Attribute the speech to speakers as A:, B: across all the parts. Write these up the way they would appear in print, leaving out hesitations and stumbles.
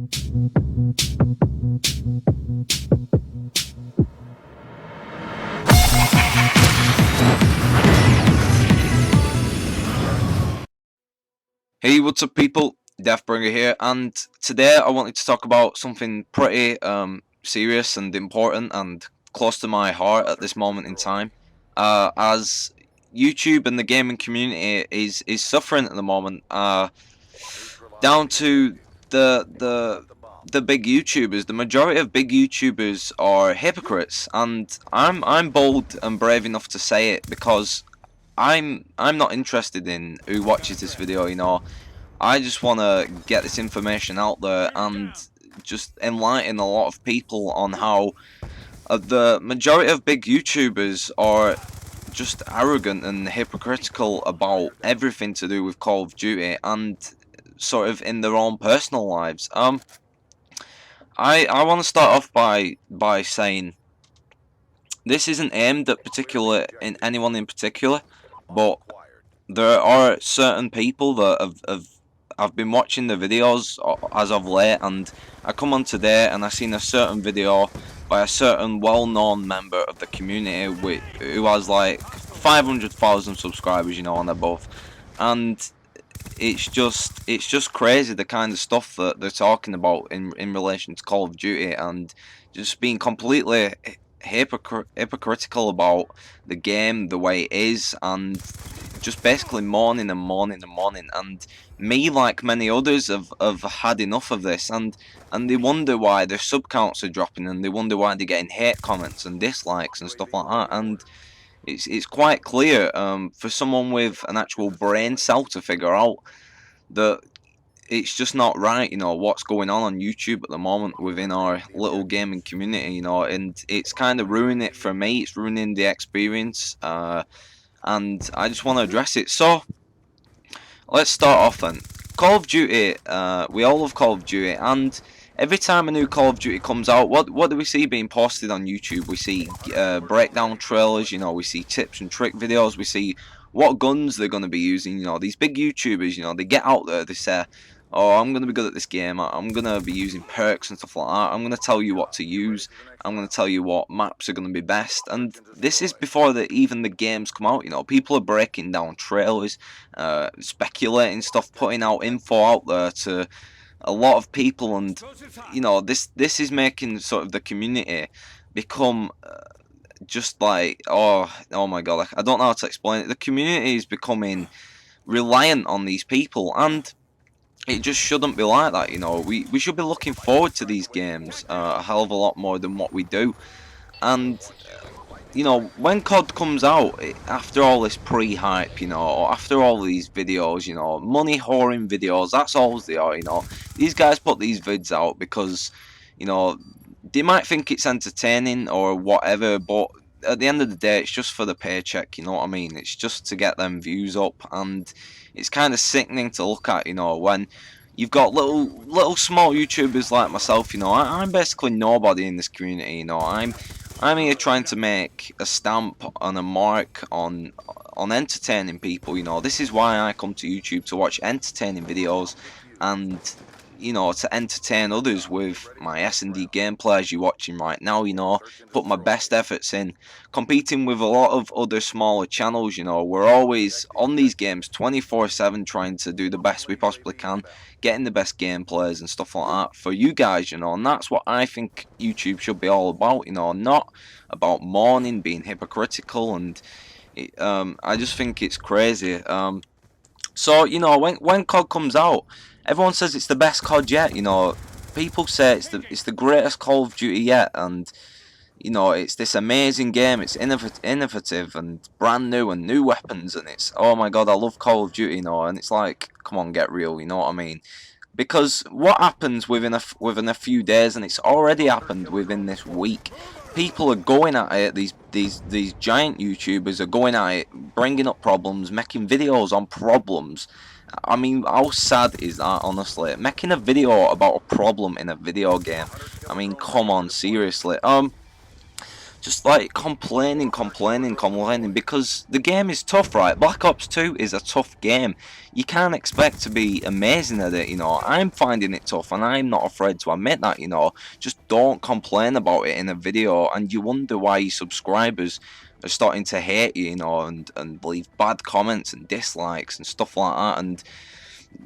A: Hey, what's up, people? Deathbringer here, and today I wanted to talk about something pretty serious and important and close to my heart at this moment in time. As YouTube and the gaming community is suffering at the moment, down to the big YouTubers. The majority of big YouTubers are hypocrites, and I'm bold and brave enough to say it because I'm not interested in who watches this video. I just want to get this information out there and just enlighten a lot of people on how the majority of big YouTubers are just arrogant and hypocritical about everything to do with Call of Duty and sort of in their own personal lives. I want to start off by saying this isn't aimed at anyone in particular, but there are certain people that I've been watching the videos as of late, and I come on today and I seen a certain video by a certain well-known member of the community who has like 500,000 subscribers, and above, and it's just crazy the kind of stuff that they're talking about in relation to Call of Duty, and just being completely hypocritical about the game the way it is, and just basically moaning and moaning and moaning. And me, like many others, have had enough of this, and they wonder why their sub counts are dropping, and they wonder why they're getting hate comments and dislikes and stuff like that. And it's quite clear for someone with an actual brain cell to figure out that it's just not right, what's going on YouTube at the moment within our little gaming community, and it's kind of ruining it for me. It's ruining the experience, and I just want to address it. So let's start off then. Call of Duty, we all love Call of Duty, and every time a new Call of Duty comes out, what do we see being posted on YouTube? We see breakdown trailers, we see tips and trick videos, we see what guns they're going to be using. These big YouTubers, they get out there, they say, oh, I'm going to be good at this game, I'm going to be using perks and stuff like that, I'm going to tell you what to use, I'm going to tell you what maps are going to be best. And this is before even the games come out. People are breaking down trailers, speculating stuff, putting out info out there to a lot of people, and this is making sort of the community become just like, oh my god, I don't know how to explain it. The community is becoming reliant on these people, and it just shouldn't be like that. We should be looking forward to these games a hell of a lot more than what we do. And when COD comes out, after all this pre-hype, or after all these videos, money whoring videos, that's all they are. These guys put these vids out because they might think it's entertaining or whatever, but at the end of the day, it's just for the paycheck. You know what I mean? It's just to get them views up, and it's kind of sickening to look at. When you've got little small YouTubers like myself. I'm basically nobody in this community. I'm here trying to make a stamp and a mark on entertaining people. This is why I come to YouTube, to watch entertaining videos, and to entertain others with my S&D gameplay as you're watching right now. Put my best efforts in, competing with a lot of other smaller channels. We're always on these games 24/7, trying to do the best we possibly can, getting the best gameplays and stuff like that for you guys. And that's what I think YouTube should be all about. Not about mourning, being hypocritical, and I just think it's crazy. So when COD comes out, everyone says it's the best COD yet. People say it's the greatest Call of Duty yet, and it's this amazing game. It's innovative and brand new, and new weapons, and it's, oh my god, I love Call of Duty. And it's like, come on, get real. You know what I mean? Because what happens within a few days, and it's already happened within this week, people are going at it. These giant YouTubers are going at it, bringing up problems, making videos on problems. I mean, how sad is that, honestly? Making a video about a problem in a video game. I mean, come on, seriously. just like complaining because the game is tough, right? Black Ops 2 is a tough game. You can't expect to be amazing at it, you know. I'm finding it tough and I'm not afraid to admit that, you know. Just don't complain about it in a video and you wonder why your subscribers are starting to hate you, you know, and leave bad comments and dislikes and stuff like that. And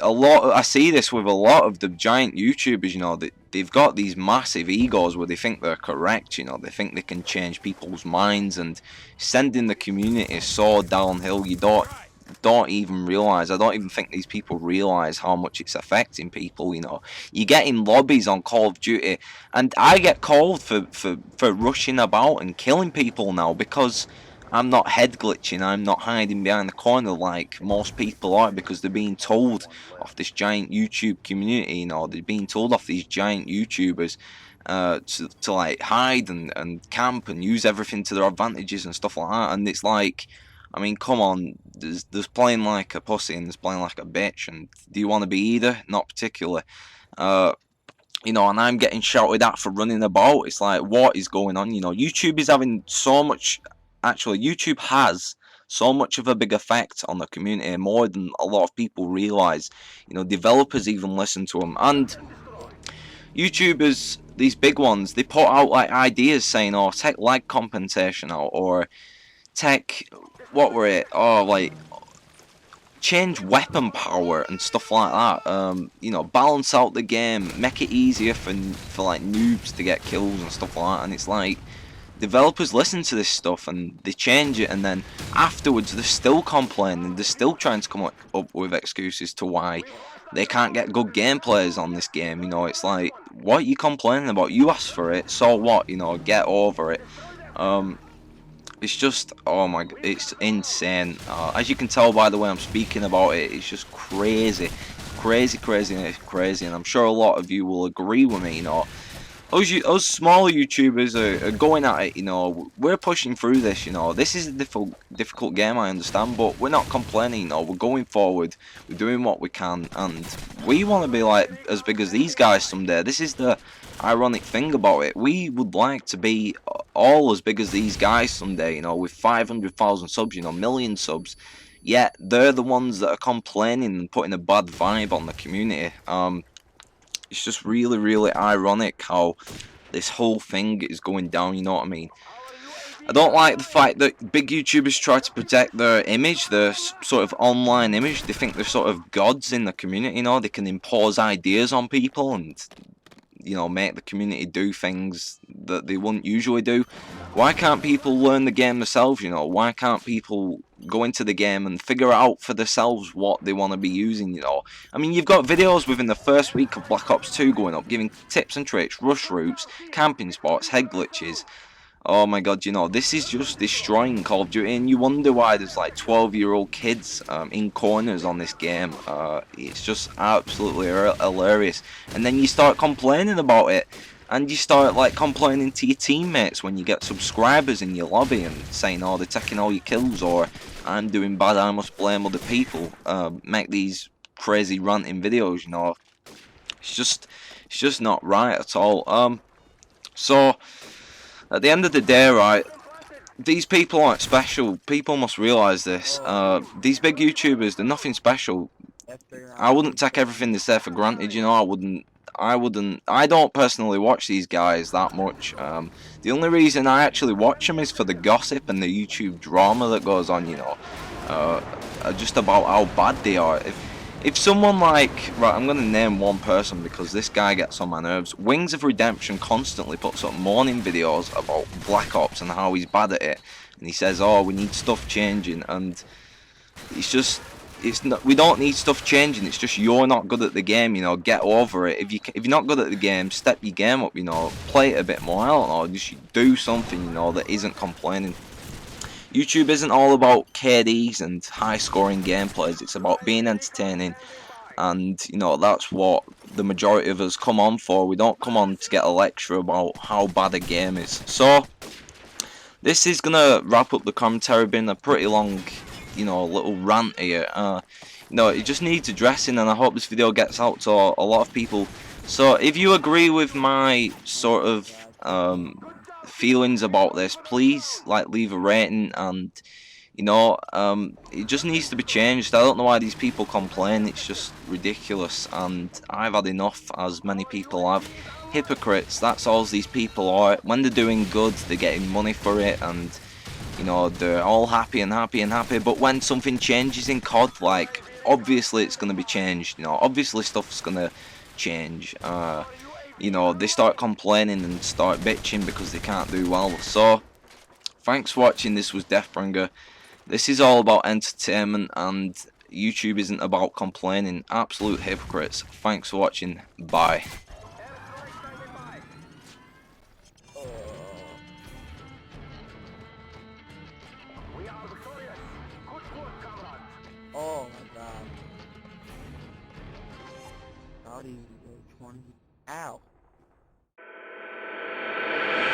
A: I see this with a lot of the giant YouTubers, you know, they've got these massive egos where they think they're correct, you know, they think they can change people's minds, and sending the community so downhill. You don't even realize. I don't even think these people realize how much it's affecting people, you know. You get in lobbies on Call of Duty and I get called for rushing about and killing people now because I'm not head glitching, I'm not hiding behind the corner like most people are, because they're being told off this giant YouTube community, you know, they're being told off these giant YouTubers to like hide and camp and use everything to their advantages and stuff like that. And it's like, I mean, come on, there's playing like a pussy and there's playing like a bitch, and do you want to be either? Not particularly. Uh, you know, and I'm getting shouted at for running about. It's like, what is going on? You know, YouTube is having so much. Actually, YouTube has so much of a big effect on the community, more than a lot of people realize. You know, developers even listen to them, and YouTubers, these big ones, they put out like ideas saying, "Oh, take lag compensation out," or take what were it? Oh, like change weapon power and stuff like that. You know, balance out the game, make it easier for like noobs to get kills and stuff like that. And it's like, developers listen to this stuff and they change it, and then afterwards they're still complaining, they're still trying to come up with excuses to why they can't get good gameplays on this game. You know, it's like, what are you complaining about? You asked for it, so what? You know, get over it. It's just, oh my, it's insane. As you can tell by the way I'm speaking about it, it's just crazy, crazy, and I'm sure a lot of you will agree with me. You know, us smaller YouTubers are going at it, you know, we're pushing through this, you know, this is a difficult game, I understand, but we're not complaining, you know, we're going forward, we're doing what we can, and we want to be like as big as these guys someday. This is the ironic thing about it, we would like to be all as big as these guys someday, you know, with 500,000 subs, you know, million subs, yet they're the ones that are complaining and putting a bad vibe on the community. It's just really ironic how this whole thing is going down, you know what I mean? I don't like the fact that big YouTubers try to protect their image, their sort of online image. They think they're sort of gods in the community, you know? They can impose ideas on people and, you know, make the community do things that they wouldn't usually do. Why can't people learn the game themselves, you know? Why can't people go into the game and figure out for themselves what they want to be using, you know? I mean, you've got videos within the first week of Black Ops 2 going up, giving tips and tricks, rush routes, camping spots, head glitches. Oh my god, you know, this is just destroying Call of Duty, and you wonder why there's like 12-year-old kids in corners on this game. It's just absolutely hilarious. And then you start complaining about it, and you start like complaining to your teammates when you get subscribers in your lobby and saying, oh, they're taking all your kills, or I'm doing bad, I must blame other people. Make these crazy ranting videos, you know. It's just not right at all. So at the end of the day, right, these people aren't special. People must realise this. These big YouTubers, they're nothing special. I wouldn't take everything they say for granted, you know. I don't personally watch these guys that much. The only reason I actually watch them is for the gossip and the YouTube drama that goes on, you know. Just about how bad they are. If someone like, right, I'm going to name one person because this guy gets on my nerves. Wings of Redemption constantly puts up moaning videos about Black Ops and how he's bad at it. And he says, oh, we need stuff changing. And it's just, it's not, we don't need stuff changing. It's just you're not good at the game, you know, get over it. If you're not good at the game, step your game up, you know, play it a bit more. I don't know, just do something, you know, that isn't complaining. YouTube isn't all about KDs and high-scoring gameplays. It's about being entertaining, and you know that's what the majority of us come on for. We don't come on to get a lecture about how bad a game is. So this is gonna wrap up the commentary. Been a pretty long, you know, little rant here. You know, it just needs addressing, and I hope this video gets out to a lot of people. So if you agree with my sort of feelings about this, please like leave a rating, and you know, it just needs to be changed. I don't know why these people complain. It's just ridiculous, and I've had enough, as many people have. Hypocrites, that's all these people are. When they're doing good, they're getting money for it, and you know, they're all happy and happy and happy. But when something changes in COD, like, obviously it's going to be changed, you know, obviously stuff's going to change. You know, they start complaining and start bitching because they can't do well. So, thanks for watching. This was Deathbringer. This is all about entertainment, and YouTube isn't about complaining. Absolute hypocrites. Thanks for watching. Bye.
B: Oh my god. Saudi 20. Ow.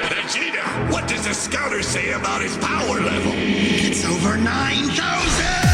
C: Vegeta, what does the scouter say about his power level? It's over 9,000!